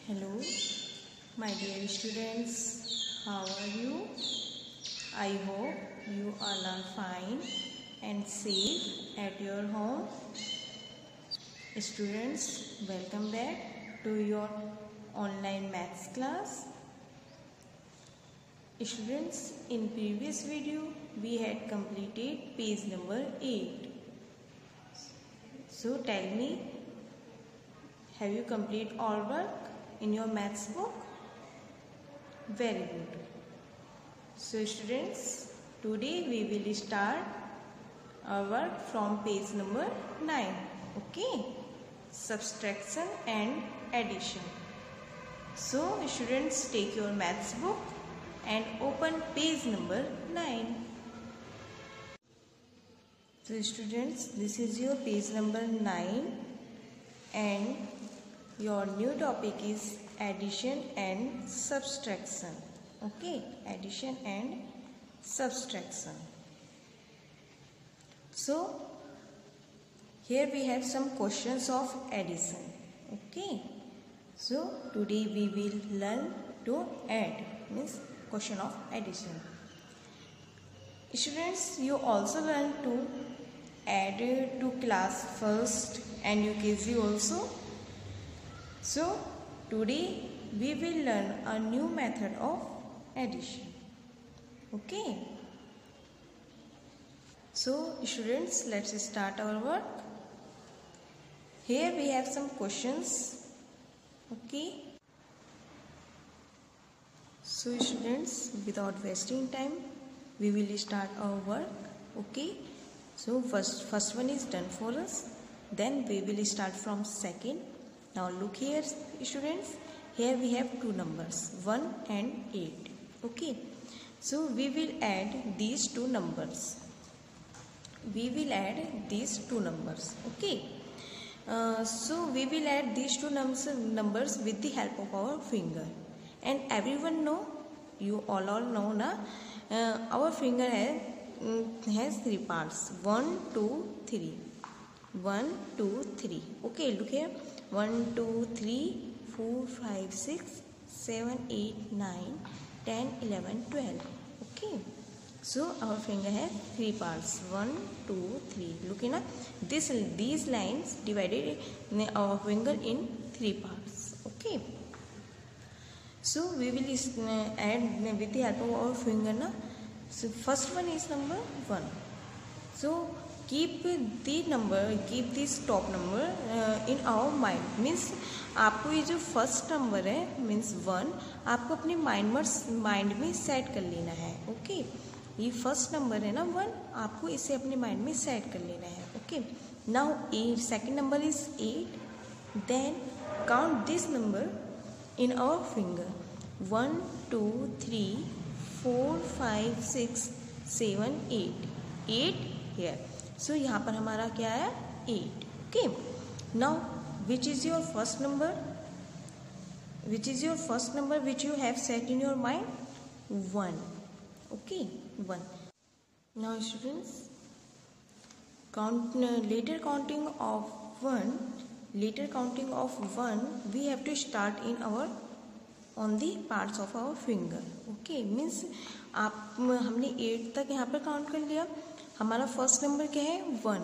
Hello, my dear students, how are you? I hope you all are fine and safe at your home. Students, welcome back to your online maths class. Students, in previous video, we had completed page number 8. So tell me, have you completed all work in your maths book? Very good. So students, today we will start our work from page number 9. Okay, subtraction and addition. So students, take your maths book and open page number 9. So students, this is your page number 9 and your new topic is addition and subtraction. Okay, addition and subtraction. So here we have some questions of addition. Okay, so today we will learn to add, means question of addition. Students, you also learn to add to class first and UKG also. So today we will learn a new method of addition. Okay. So students, let's start our work. Here we have some questions. Okay. So students, without wasting time, we will start our work. Okay. So first one is done for us. Then we will start from second. Now look here students, here we have two numbers 1 and 8. Okay, so we will add these two numbers. Okay, so we will add these two numbers with the help of our finger. And everyone know, you all know na, our finger has three parts, 1, 2, 3. 1, 2, 3. Okay, look here. 1, 2, 3, 4, 5, 6, 7, 8, 9, 10, 11, 12. Okay. So our finger has three parts. 1, 2, 3. Look at these lines divided our finger in three parts. Okay. So we will add with the help of our finger. So first one is number 1. So keep this top number in our mind. Means आपको ये जो first number है means 1 आपको अपने mind में set कर लेना है. ओके, ये फर्स्ट नंबर है ना 1, आपको इसे अपने माइंड में सेट कर लेना है. Okay, now 8 second number is 8. Then count this number in our finger. 1, 2, 3, 4, 5, 6, 7, 8 here. So यहाँ पर हमारा क्या है 8. Okay. Now which is your first number? Which is your first number which you have set in your mind? 1. Okay, 1. Now students, later counting of 1 we have to start in our on the parts of our finger. Okay, means हमने 8 तक यहाँ पर count कर लिया. हमारा first number क्या है 1.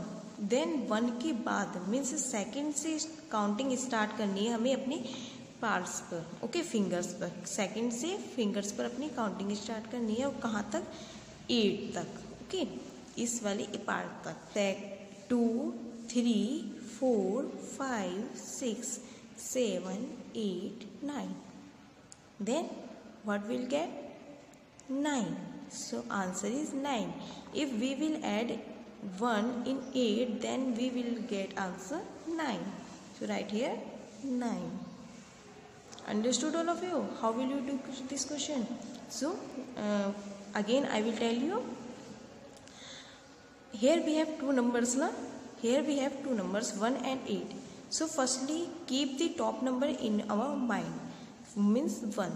Then 1 के बाद मीन्स सेकंड से काउंटिंग स्टार्ट करनी है हमें अपने पार्ट्स पर. ओके, फिंगर्स पर. सेकंड से फिंगर्स पर अपनी काउंटिंग स्टार्ट करनी है. और कहाँ तक 8 तक. ओके, इस वाले पार्ट तक 2, 3, 4, 5, 6, 7, 8, 9. Then what we'll get? 9. So answer is 9. If we will add 1 in 8, then we will get answer 9. So write here 9. Understood all of you? How will you do this question? So again I will tell you. Here we have two numbers na. Here we have two numbers 1 and 8. So firstly keep the top number in our mind. Means 1.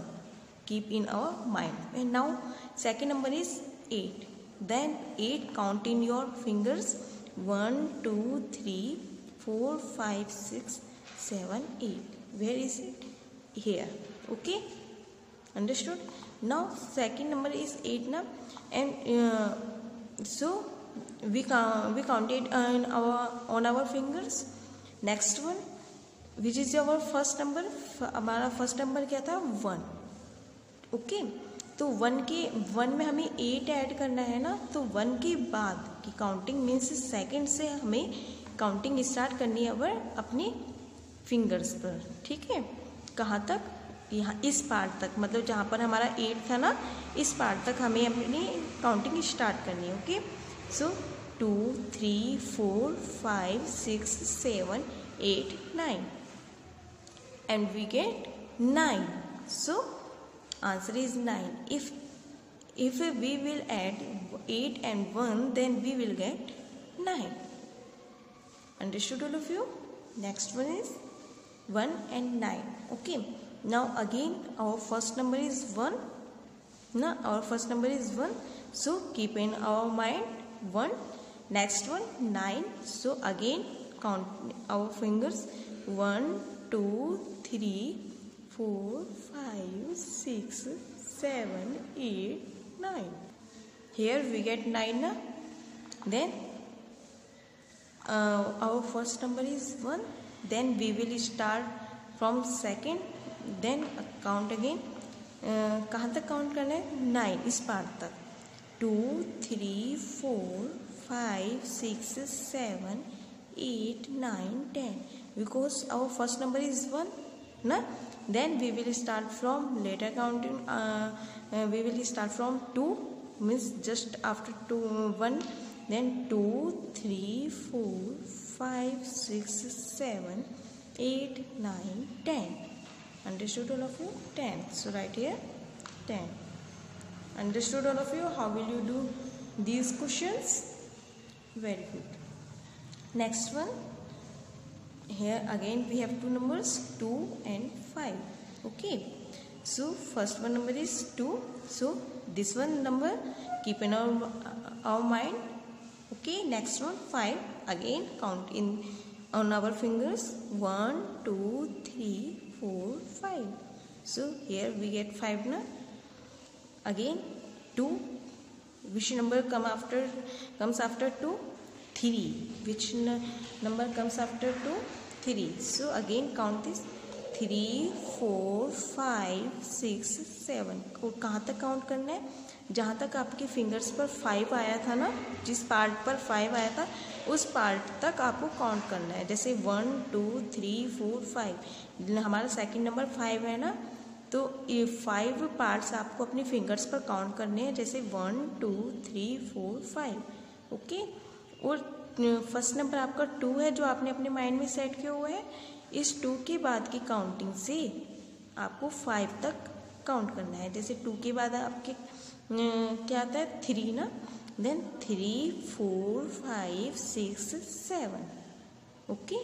Keep in our mind. And now second number is 8. Then 8 count in your fingers. 1, 2, 3, 4, 5, 6, 7, 8. Where is it? here. Okay, understood? Now second number is 8 now, and so we counted on our fingers. Next one, which is our first number. हमारा first number क्या था? 1. Okay, तो 1 में हमें 8 add करना है ना, तो 1 के बाद की काउंटिंग मीन्स सेकंड से हमें काउंटिंग स्टार्ट करनी है अपने फिंगर्स पर. ठीक है, कहाँ तक? यहाँ इस पार्ट तक, मतलब जहाँ पर हमारा 8 था ना, इस पार्ट तक हमें अपनी काउंटिंग स्टार्ट करनी है. Okay, so 2 3 4 5 6 7 8 9 and we get 9. So answer is 9. If we will add 8 and 1, then we will get 9. Understood all of you? Next one is 1 and 9. Okay, now again our first number is 1. Now our first number is 1, so keep in our mind 1. Next one 9, so again count our fingers 1 2 3 4 5 6 7 8 9. Here we get 9 na? Then our first number is 1. Then we will start from second, then count again. कहाँ तक count करना है? 9, इस part तक. 2 3 4 5 6 7 8 9 10, because our first number is 1 na. Then we will start from later counting. We will start from 2, means just after 2 1. Then 2 3 4 5 6 7 8 9 10. Understood all of you? 10. So right here 10. Understood all of you? How will you do these questions? Very good. Next one, here again we have two numbers 2 and 5. Okay, so first one number is 2, so this one number keep in our mind. Okay, next one 5, again count in on our fingers 1 2 3 4 5. So here we get 5 na. Again 2, which number comes after 2? 3. Which number comes after 2? 3. So again count this 3 4 5 6 7. और कहाँ तक count करना है? जहाँ तक आपके fingers पर 5 आया था ना, जिस पार्ट पर 5 आया था उस पार्ट तक आपको काउंट करना है. जैसे 1 2 3 4 5, हमारा सेकंड नंबर 5 है ना, तो ये 5 पार्ट्स आपको अपने फिंगर्स पर काउंट करने हैं. जैसे 1 2 3 4 5. ओके, और फर्स्ट नंबर आपका 2 है जो आपने अपने माइंड में सेट किया हुआ है. इस 2 के बाद की काउंटिंग से आपको 5 तक काउंट करना है. जैसे 2 के बाद आपके क्या आता है? 3 ना. Then 3 4 5 6 7. Okay,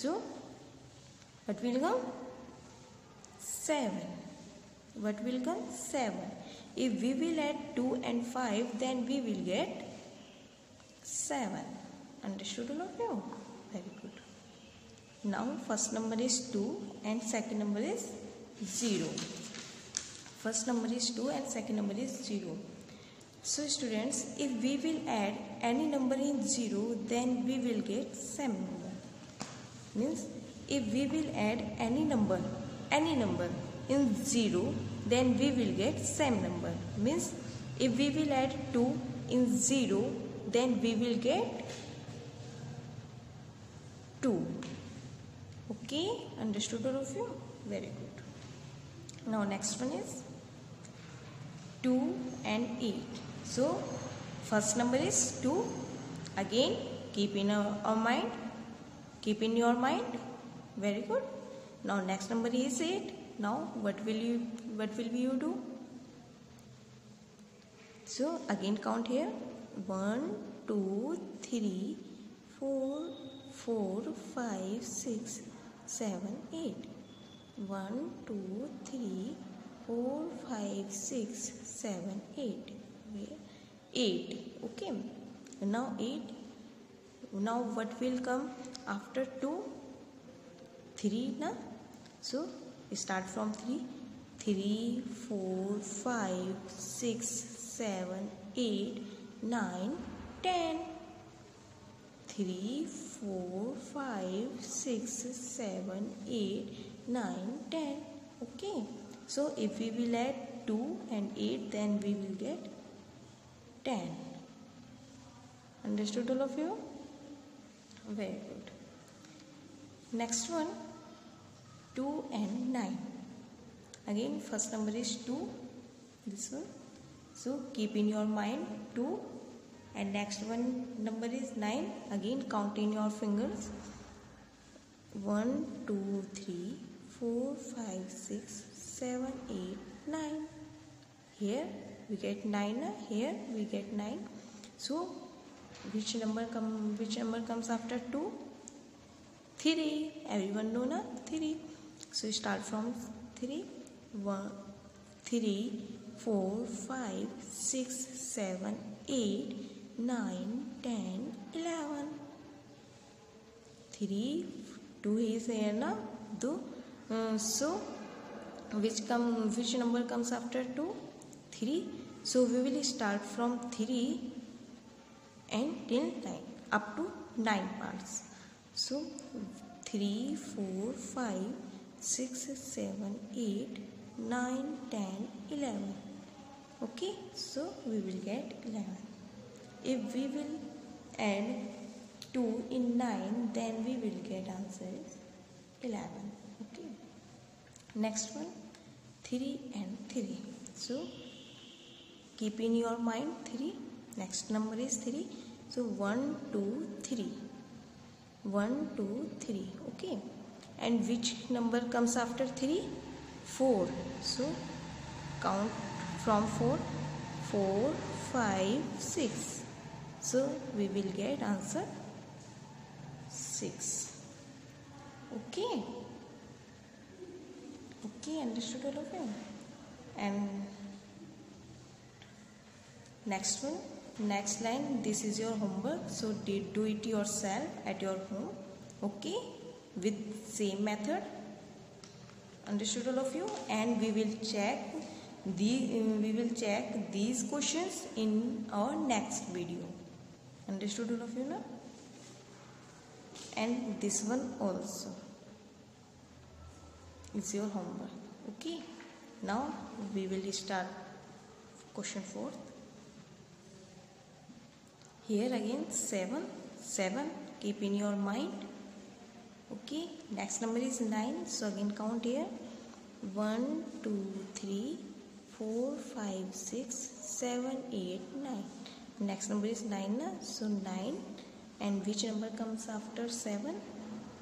so what will come? 7. What will come? 7. If we will add 2 and 5, then we will get 7. Understood all of you? Very good. Now first number is 2 and second number is 0. First number is 2 and second number is 0. So students, if we will add any number in 0, then we will get same number. Means if we will add any number in 0, then we will get same number. Means if we will add 2 in 0, then we will get 2. Okay, understood all of you? Very good. Now next one is 2 and 8. So first number is 2. Again keep in our mind. Keep in your mind. Very good. Now next number is 8. Now what will you do? So again count here. 1 2 3 4 4 5 6 7 8. 1 2 3 4 5 6 7 8. 8. Okay. Now 8. Now what will come after 2? 3 na. So Start from 3. 3, 4, 5, 6, 7, 8, 9, 10. 3, 4, 5, 6, 7, 8, 9, 10. Okay. So if we will add 2 and 8, then we will get 10. Understood all of you? Very good. Next one, 2 and 9. Again, first number is 2. This one. So keep in your mind 2. And next one number is 9. Again, count in your fingers. 1, 2, 3, 4, 5, 6, 7, 8, 9. Here we get 9. Here we get 9. So which number comes after 2? 3. Everyone know na? 3. So start from 3. 1, 3, 4, 5, 6, 7, 8, 9, 10, 11. 3, 2 is here na? 2. So which number comes after 2? 3. So we will start from 3 and till 9, up to 9 parts. So 3, 4, 5, 6, 7, 8, 9, 10, 11. Okay, so we will get 11. If we will add 2 in 9, then we will get answer is 11. Okay. Next one, 3 and 3. So keep in your mind 3. Next number is 3. So 1, 2, 3. 1, 2, 3. Okay. And which number comes after 3? 4. So count from 4. 4, 5, 6. So we will get answer 6. Okay. Okay, understood all of you? And next one, next line, this is your homework. So do it yourself at your home. Okay, with same method. Understood all of you? And we will check these questions in our next video. Understood all of you now? And this one also is your homework. Okay, now we will start question 4. Here again 7. Keep in your mind. Okay, next number is 9. So again count here. 1, 2, 3, 4, 5, 6, 7, 8, 9. Next number is 9. So 9. And which number comes after 7?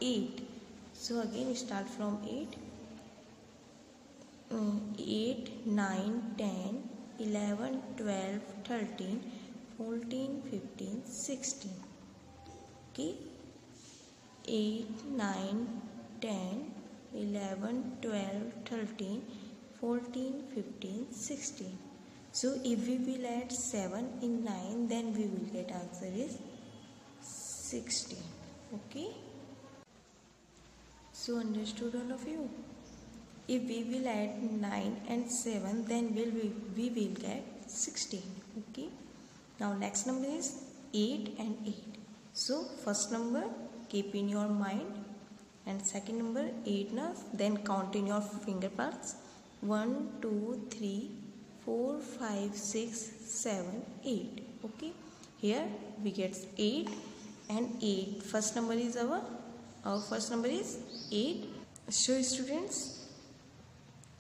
8. So again start from 8. 8, 9, 10, 11, 12, 13, 14, 15, 16. Okay. 8, 9, 10, 11, 12, 13, 14, 15, 16. So if we will add 7 in 9, then we will get answer is 16. Okay. So understood all of you? If we will add 9 and 7, then we will get 16. Okay. Now next number is 8 and 8. So first number keep in your mind, and second number 8 na, then count in your finger parts. 1, 2, 3, 4, 5, 6, 7, 8. Okay. Here we get 8 and 8. First number is our first number is 8. So students,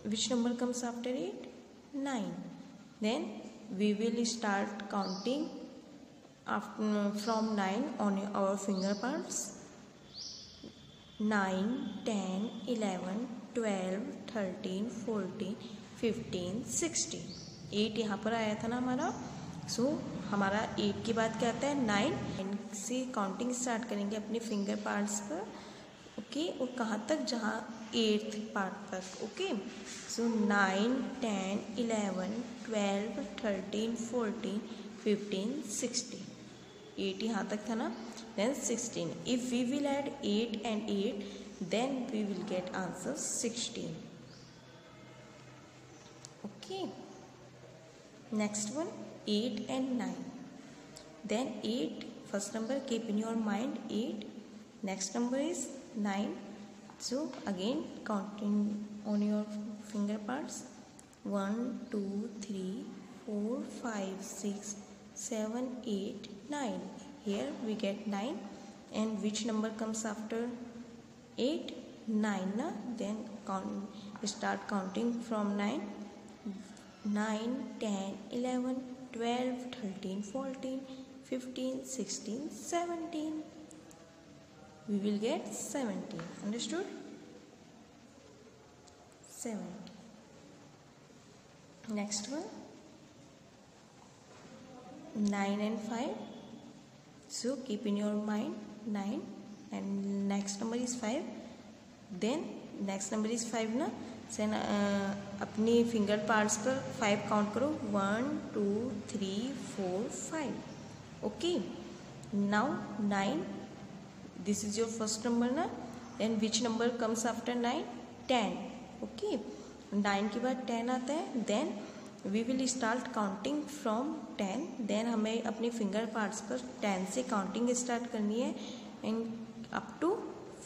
which number comes after 8? 9. Then we will start counting from 9 on our finger parts. 9, 10, 11, 12, 13, 14, 15, 16. 8 यहाँ पर आया था ना हमारा. सो हमारा 8 के बाद क्या आता है? 9 से काउंटिंग स्टार्ट करेंगे अपने फिंगर पार्ट्स पर. ओके. और कहाँ तक? जहाँ 8th पार्ट तक. ओके. सो 9, 10, 11, 12, 13, 14, 15, 16. 8 यहाँ तक था ना. Then 16. If we will add 8 and 8, then we will get answer 16. Okay. Next one, 8 and 9. Then 8, first number keep in your mind 8. Next number is 9. So again counting on your finger parts. 1, 2, 3, 4, 5, 6, 7, 8, 9. Here we get 9. And which number comes after 8? 9. Na? Then start counting from 9. 9, 10, 11, 12, 13, 14, 15, 16, 17. We will get 17. Understood? 17. Next one, 9 and 5. So keep in your mind 9 and next number is 5. Then next number is 5 ना. Then अपनी finger parts पर 5 count करो. 1, 2, 3, 4, 5. Okay. Now 9. This is your first number ना. Then which number comes after 9? 10. Okay. 9 के बाद 10 आता है. Then we will start counting from 10. Then हमें अपने फिंगर पार्ट्स पर 10 से काउंटिंग स्टार्ट करनी है and up to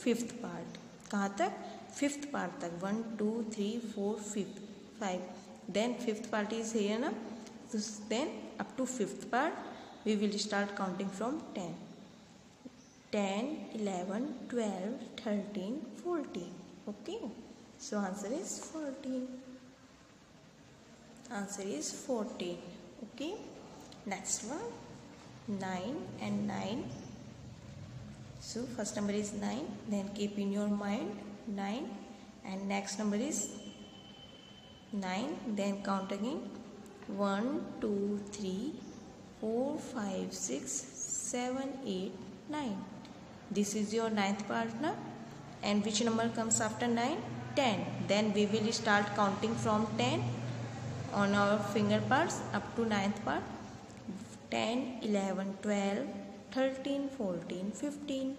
5th part. कहाँ तक? 5th पार्ट तक. 1, 2, 3, 4, 5. Then 5th part is here ना. So then up to 5th part we will start counting from 10. 10, 11, 12, 13, 14. Okay. So answer is 14. Answer is 14. Okay. Next one, 9 and 9. So first number is 9. Then keep in your mind 9. And next number is 9. Then count again. 1, 2, 3, 4, 5, 6, 7, 8, 9. This is your 9th part na. And which number comes after 9? 10. Then we will start counting from 10 on our finger parts up to 9th part. 10, 11, 12, 13, 14, 15,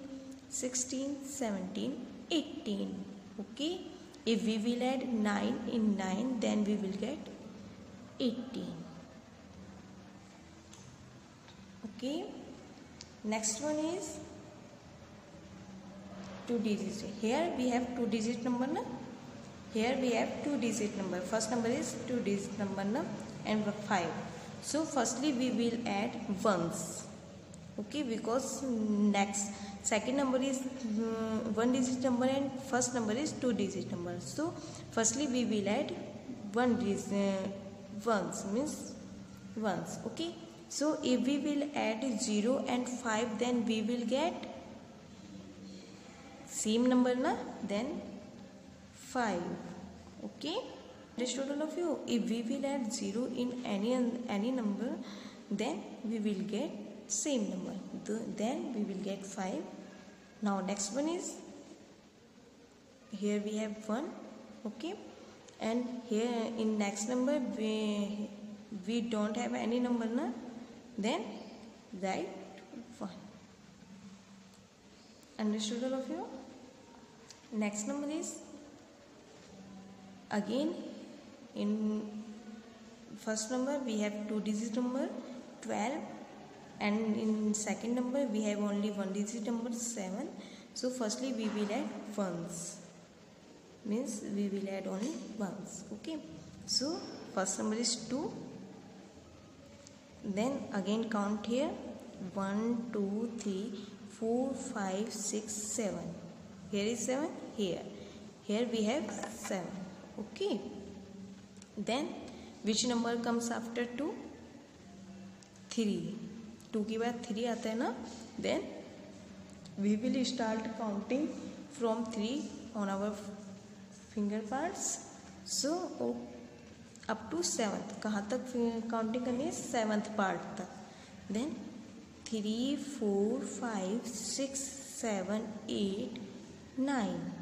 16, 17, 18. Okay. If we will add 9 in 9, then we will get 18. Okay. Next one is 2 digits. Here we have 2 digit number na. Here we have 2 digit number. First number is 2 digit number na and 5. So firstly we will add ones. Okay, because second number is 1 digit number and first number is 2 digit number. So firstly we will add ones means ones. Okay. So if we will add 0 and 5, then we will get same number na, then 5. Okay. Understood all of you? If we will add 0 in any number, then we will get same number. Then we will get 5. Now next one is, here we have 1. Okay. And here in next number we don't have any number na, then write 1. Understood all of you? Next number is, again in first number we have 2 digit number 12, and in second number we have only 1 digit number 7. So firstly we will add ones, means we will add only ones. Okay. So first number is 2. Then again count here. 1, 2, 3, 4, 5, 6, 7. Here is 7. Here we have 7. Okay. Then which number comes after 2? 3. 2 के बाद 3 आता है ना. Then we will start counting from 3 on our finger parts. So up to 7th. कहाँ तक counting करनी है? 7th part तक. Then 3, 4, 5, 6, 7, 8, 9.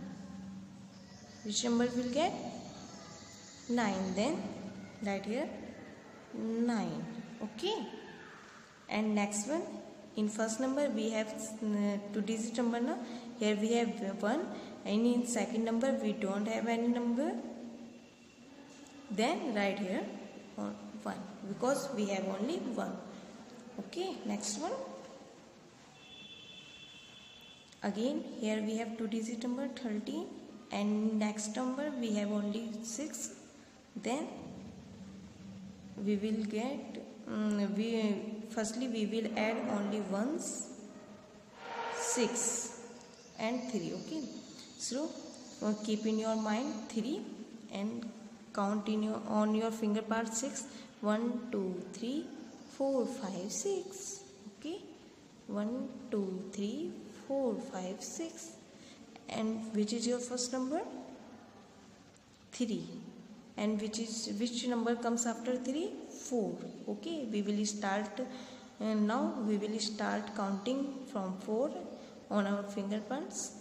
Which number will get? 9. Then right here 9. Okay. And next one, in first number we have 2 digit number na. Here we have 1, and in second number we don't have any number. then write here 1 because we have only 1. Okay, next one. Again here we have 2-digit number 13 and next number we have only 6. Then we will get firstly we will add only ones 6 and 3. Okay, so keep in your mind 3 and count on your finger part 6. 1 2 3 4 5 6. Okay, 1 2 3 4 5 6. And which is your first number? 3. And which number comes after 3? 4. Okay, we will start now we will start counting from 4 on our finger parts.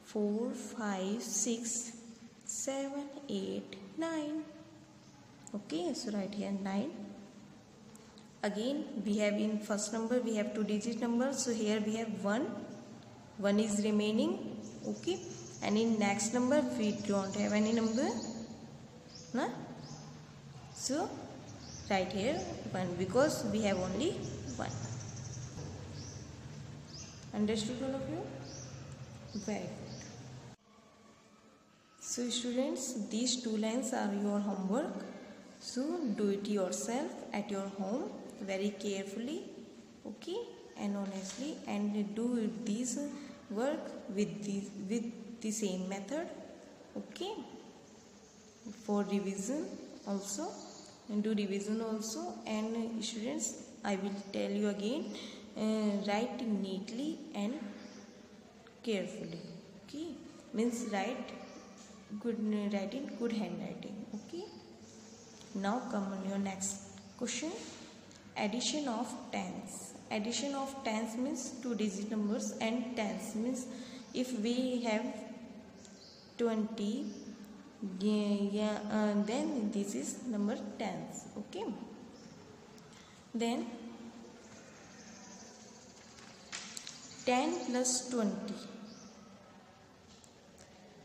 4 5 6 7 8 9. Okay, so write here 9. Again we have in first number we have 2-digit number, so here we have 1 is remaining. Okay, and in next number we don't have any number, no? So write here 1 because we have only 1. Understood all of you? Very good. So students, these 2 lines are your homework. So do it yourself at your home very carefully, okay, and honestly, and do these work with the same method, okay, for revision also, and do revision also. And students, I will tell you again, write neatly and carefully, okay, means write good writing, good handwriting. Okay, now come on your next question. Addition of tens. Addition of tens means 2-digit numbers, and tens means if we have 20, then this is number tens. Okay, then 10 plus 20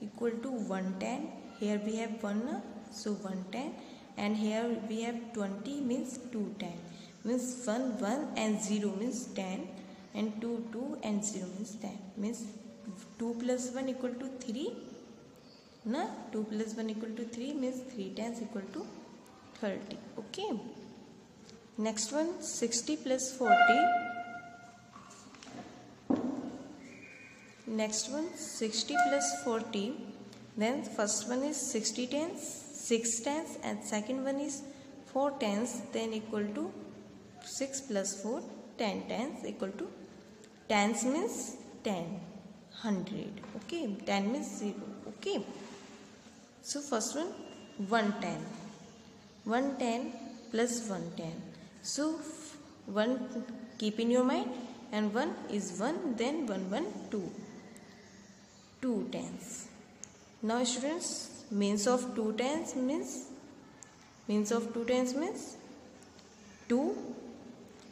equal to 110. Here we have 1, so 110, and here we have 20 means 210, means 1 1 and 0 means 10, and 2 2 and 0 means 10, means 2 plus 1 equal to 3. Na 2 plus 1 equal to 3 means 3 tens equal to 30. Okay, next one, 60 plus 40. Next one, 60 plus 40. Then first one is 60 tens, 6 tens, and second one is 4 tens, then equal to 6 plus 4, 10 tens equal to, tens means 10, 100. Okay, 10 means 0. Okay, so first one, 110. 110 plus 110. So 1 keep in your mind, and 1 is 1, then 1 1 2. 2 tens. Now students, means of 2 tens means 2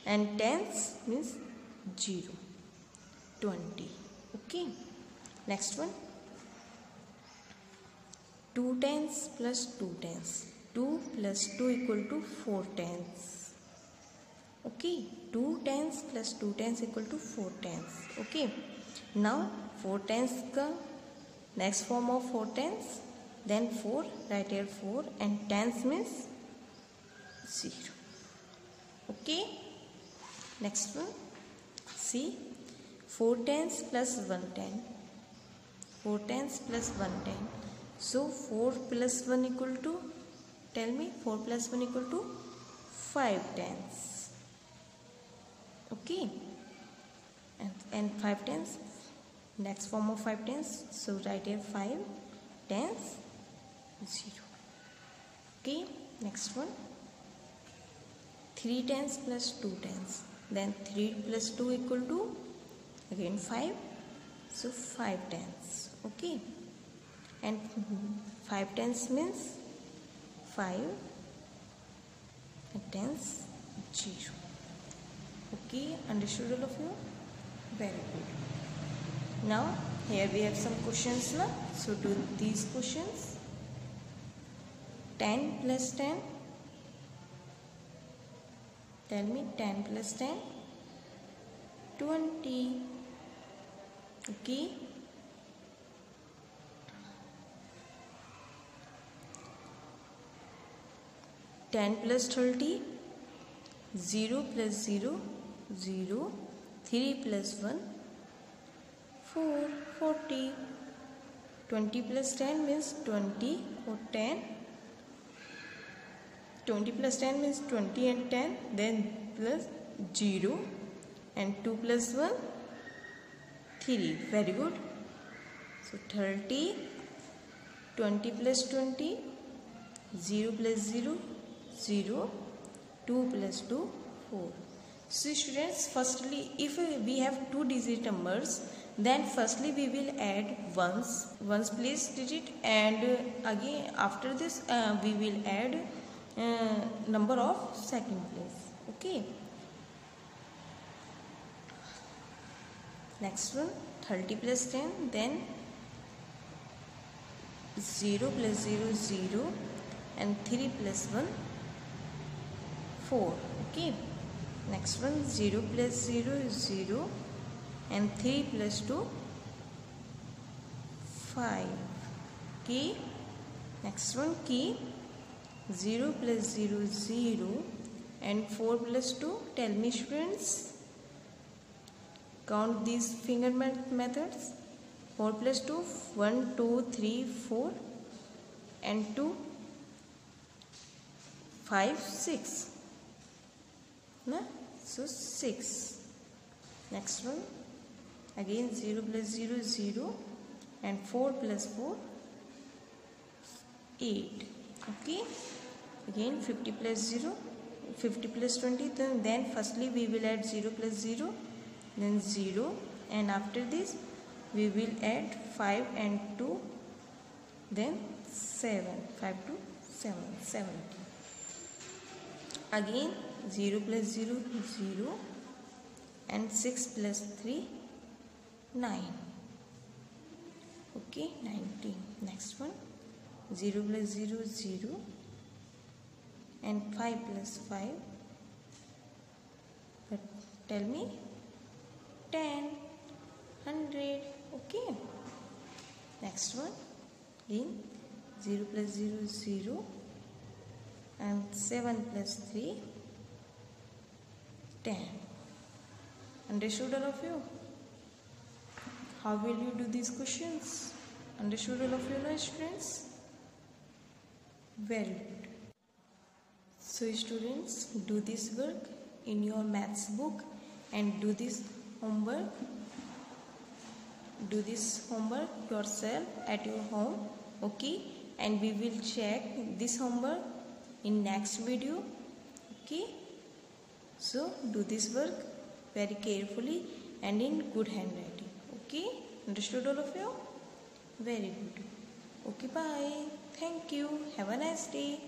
and tens means 0, 20. Okay, next one, 2 tens plus 2 tens. 2 plus 2 equal to 4 tens. Okay, 2 tens plus 2 tens equal to 4 tens. Okay, now 4 tens का next form of 4 tens, then 4, write here 4, and tens means 0. Okay, next one, see, 4 tens plus 110. 4 tens plus 110. So 4 plus 1 equal to, tell me, 4 plus 1 equal to 5 tens. Okay, and 5 tens, next form of 5 tens, so write here 5 tens 0. Okay, next one, 3 tens plus 2 tens, then 3 plus 2 equal to again 5, so 5 tens. Okay, and 5 tens means 5 and tens 0. Okay, understood all of you? Very good. Now here we have some questions now, so do these questions. 10 plus 10. Tell me 10 plus 10. 20. Okay. 10 plus 30. 0 plus 0. 0. 3 plus 1. 4. 40. 20 plus 10 means 20 or 10. 20 plus 10 means 20 and 10. Then plus 0. And 2 plus 1. 3. Very good. So 30. 20 plus 20. 0 plus 0. 0. 2 plus 2. 4. So students, firstly, if we have 2-digit numbers, then firstly we will add ones place digit, and again after this we will add number of second place. Okay. Next one, 30 plus 10, then 0 plus 0, 0, and 3 plus 1, 4. Okay. Next one, 0 plus 0 is 0, and 3 plus 2, 5. Key. Next one, key. 0 plus 0 is 0, and 4 plus 2. Tell me students. Count these finger methods. 4 plus 2, 1, 2, 3, 4, and 2, 5, 6. Na? So 6. Next one, again 0 plus 0 is 0, and 4 plus 4, 8. Okay. Again 50 plus 0, 50 plus 20, then firstly we will add 0 plus 0, then 0, and after this we will add 5 and 2, then 7. 5 to 7, 70. Again 0 plus 0 is 0, and 6 plus 3, 9. Okay, 19. Next one, 0 plus 0 is 0, and 5 plus 5, but tell me, 10, 100. Okay. Next one, again 0 plus 0 is 0, and 7 plus 3, 10. Understood all of you? How will you do these questions? Understood all of you now, students? Very good. So students, do this work in your maths book and do this homework. Do this homework yourself at your home. Okay, and we will check this homework in next video. Okay, so do this work very carefully and in good handwriting. Okay, understood all of you? Very good. Okay, bye. Thank you. Have a nice day.